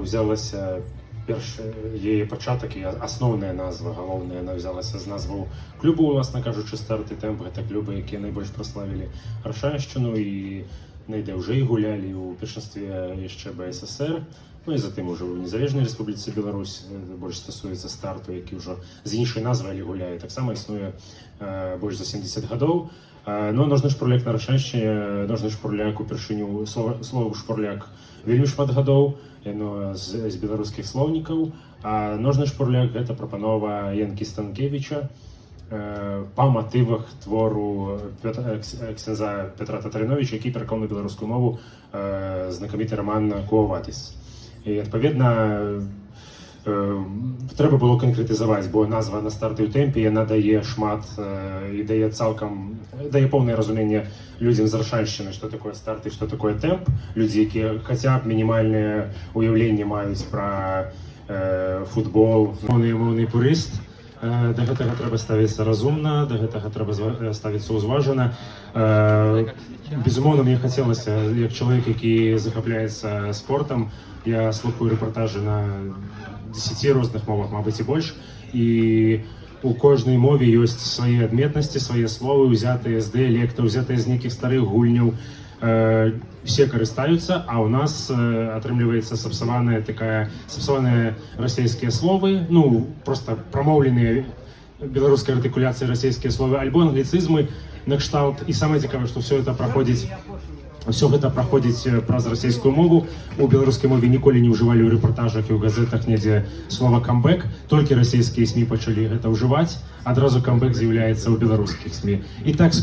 взялася її початок і основна назва, головна, вона взялася з назву клубу, власне кажучи, «Старт» і «Темп». Це клуби, які найбільш прославили Аршанщину і найде вже і гуляли у першинстві ще БССР. Ну і затим уже у Незалежній Республіці Білорусь більш стосується «Старту», який вже з іншої назви, але гуляє. Так само існує більш за 70 років. Ну, ножны шпурляк на Аршаншчыне, ножны шпурляк упершыню, слово шпурляк вельмі шмат гадоў, яно з беларускіх слоўнікаў, а ножны шпурляк гэта прапанова Янкі Станкевіча па матывах твору ксяндза Петра Татарыновіча, які пераклаў на беларускую мову знакаміты раман «Куаватыс». І, адпаведна, трэба было канкрэтызаваць, бо назва «На старты ў тэмпе» яна дае шмат і дае цалкам, дае поўнае разуменне людзям з Аршаншчыны, што такое старт і што такое тэмп. Людзі, якія хаця б мінімальнае ўяўленне маюць пра футбол. Моўны пурыст. Да гэтага трэба ставіцца разумна, да гэтага трэба ставіцца ўзважана. Безумоўна, мне хацелася, як чалавек, які захапляецца спортам, я слухаю рэпартажы на 10 розных мовах, мабыць, і больш. І у кожнай мове ёсць свае адметнасці, свае словы, узятыя з дыялектаў, узятыя з нейкіх старых гульняў. Все карыстаюцца, а ў нас атрымліваецца сапсаваныя расійскія словы, ну, просто прамоўленыя беларускай артыкуляцыі расійскія словы, альбо англіцызмы на кшталт. І самае цікавае, што ўсё гэта праходзіць праз расійскую мову. У беларускай мове ніколі не ўжывалі ў рэпартажах і ў газетах недзе слова «камбэк», толькі расійскія СМІ пачалі гэта ўжываць, адразу камбэк з'яўляецца ў беларускіх СМІ. І так